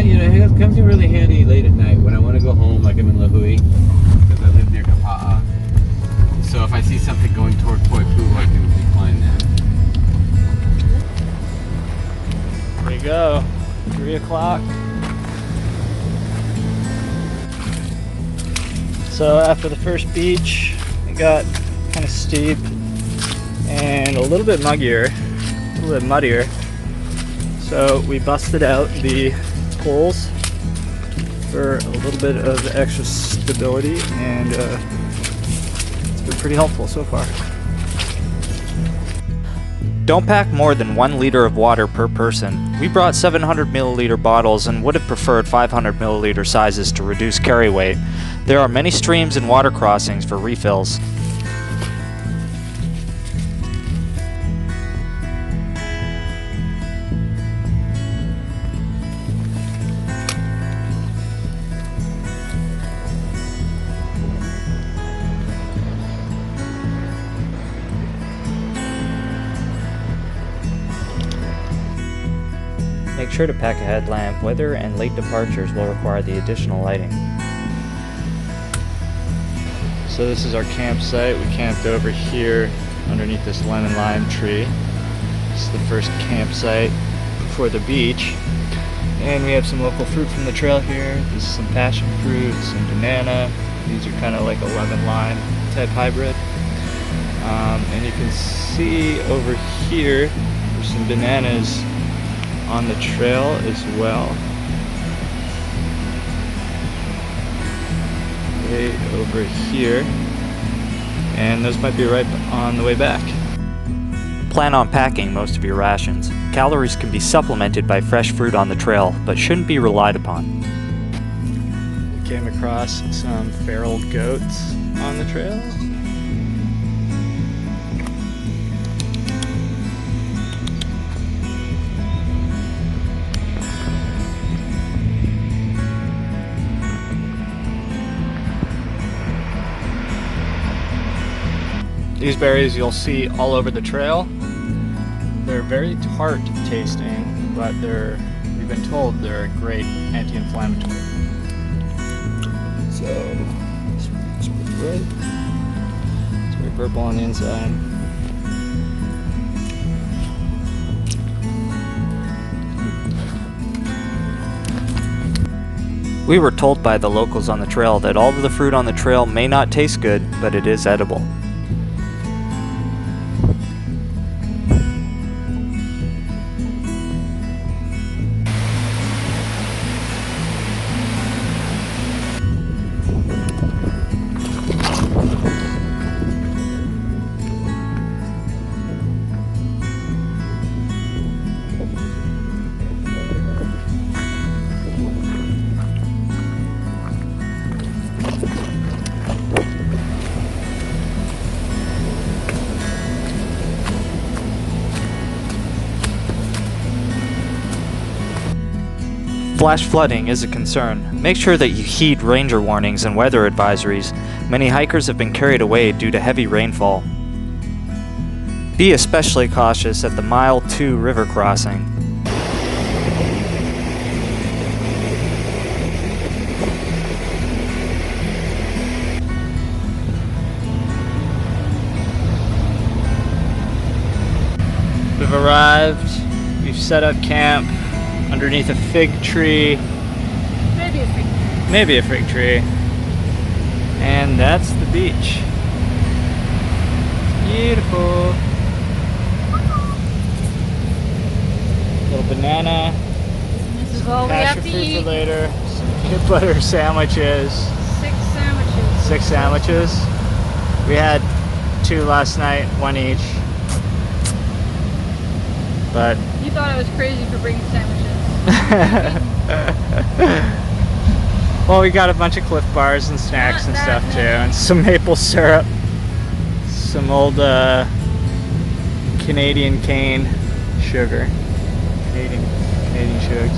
you know, it comes in really handy late at night when I want to go home, like I'm in Lahui, because I live near Kapa'a. So if I see something going toward Poipu, I can decline that. There you go, 3 o'clock. So after the first beach, it got kind of steep and a little bit muggier, a little bit muddier. So we busted out the poles for a little bit of extra stability, and it's been pretty helpful so far. Don't pack more than 1 liter of water per person. We brought 700 milliliter bottles and would have preferred 500 milliliter sizes to reduce carry weight. There are many streams and water crossings for refills. Make sure to pack a headlamp. Weather and late departures will require the additional lighting. So this is our campsite. We camped over here underneath this lemon lime tree. This is the first campsite before the beach. And we have some local fruit from the trail here. This is some passion fruit, some banana. These are kind of like a lemon lime type hybrid. And you can see over here there's some bananas on the trail as well. Way over here, and those might be right on the way back. Plan on packing most of your rations. Calories can be supplemented by fresh fruit on the trail, but shouldn't be relied upon. We came across some feral goats on the trail. These berries you'll see all over the trail. They're very tart tasting, but we've been told they're a great anti-inflammatory. So, it's pretty red. It's very purple on the inside. We were told by the locals on the trail that all of the fruit on the trail may not taste good, but it is edible. Flash flooding is a concern. Make sure that you heed ranger warnings and weather advisories. Many hikers have been carried away due to heavy rainfall. Be especially cautious at the Mile 2 river crossing. We've arrived. We've set up camp underneath a fig tree. Maybe a fig tree. Maybe a fig tree. And that's the beach. Beautiful. Little banana. This is all we have Passion to fruit eat. for later. Some peanut butter sandwiches. 6 sandwiches. 6 sandwiches. We had 2 last night, 1 each. But You thought I was crazy for bringing sandwiches. well, we got a bunch of Cliff Bars and snacks and stuff too, and some maple syrup, some old Canadian cane sugar, Canadian sugars.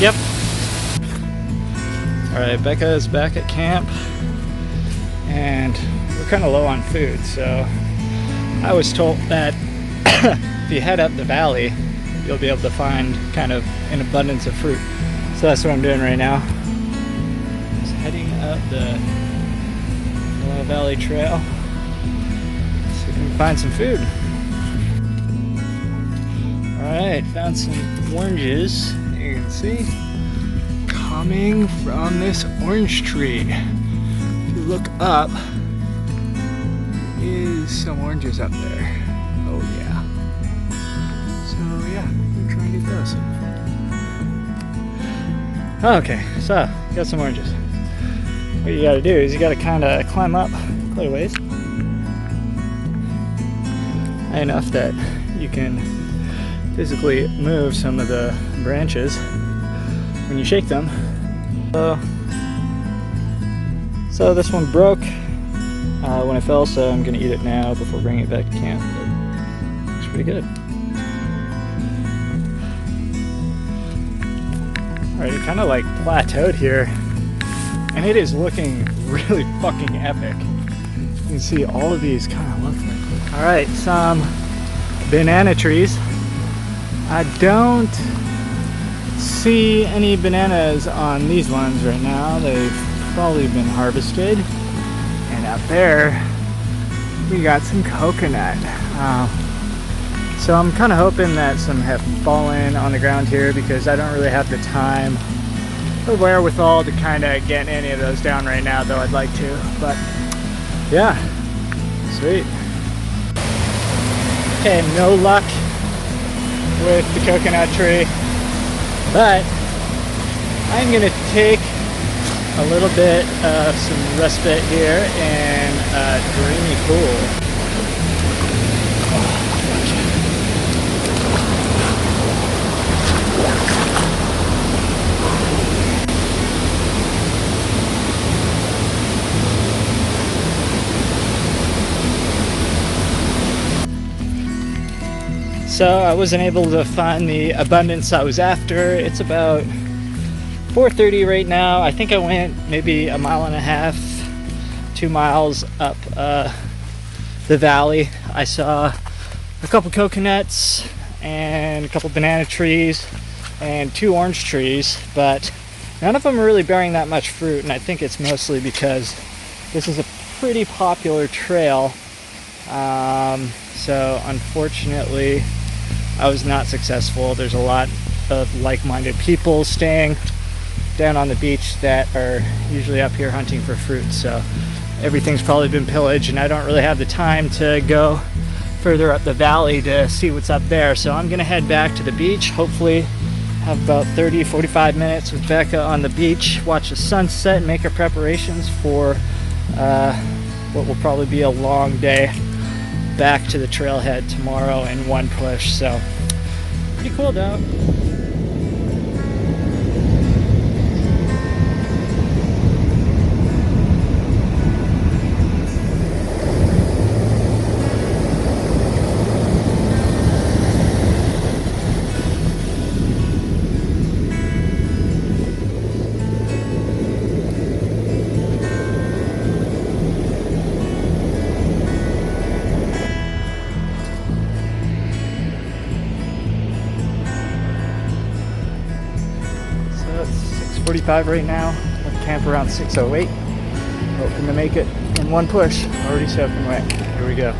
Yep. Alright, Becca is back at camp, and we're kind of low on food, so I was told that if you head up the valley, you'll be able to find kind of an abundance of fruit. So that's what I'm doing right now. Just heading up the Kalalau Valley Trail. See if we can find some food. Alright, found some oranges. You can see coming from this orange tree. If you look up, there is some oranges up there. Oh yeah. So yeah, we're trying to get those. Okay, so got some oranges. What you gotta do is you gotta kinda climb up quite a ways. High enough that you can physically move some of the branches when you shake them. So this one broke when I fell, so I'm gonna eat it now before bringing it back to camp. But looks pretty good. Alright, it kind of like plateaued here, and it is looking really fucking epic. You can see all of these kind of look like. Alright, some banana trees. I don't see any bananas on these ones right now. They've probably been harvested. And out there, we got some coconut. So I'm kind of hoping that some have fallen on the ground here, because I don't really have the time or wherewithal to kind of get any of those down right now, though I'd like to. But yeah, sweet. Okay, no luck with the coconut tree, but I'm gonna take a little bit of some respite here in a dreamy pool. So I wasn't able to find the abundance I was after. It's about 4:30 right now. I think I went maybe a mile and a half, 2 miles up the valley. I saw a couple coconuts and a couple banana trees and 2 orange trees, but none of them are really bearing that much fruit, and I think it's mostly because this is a pretty popular trail. So unfortunately, I was not successful. There's a lot of like-minded people staying down on the beach that are usually up here hunting for fruit, so everything's probably been pillaged, and I don't really have the time to go further up the valley to see what's up there. So I'm gonna head back to the beach, hopefully have about 30-45 minutes with Becca on the beach, watch the sunset, and make our preparations for what will probably be a long day back to the trailhead tomorrow in one push. So pretty cool though. It's 6:45 right now. Left camp around 6:08. Hoping to make it in one push. Already soaking wet. Here we go.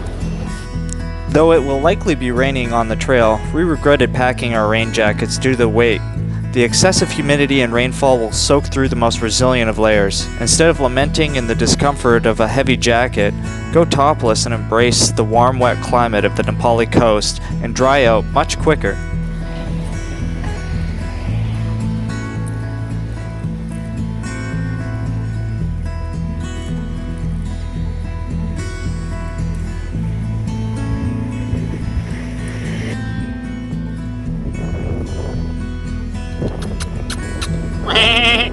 Though it will likely be raining on the trail, we regretted packing our rain jackets due to the weight. The excessive humidity and rainfall will soak through the most resilient of layers. Instead of lamenting in the discomfort of a heavy jacket, go topless and embrace the warm, wet climate of the Nepali coast and dry out much quicker. Quack.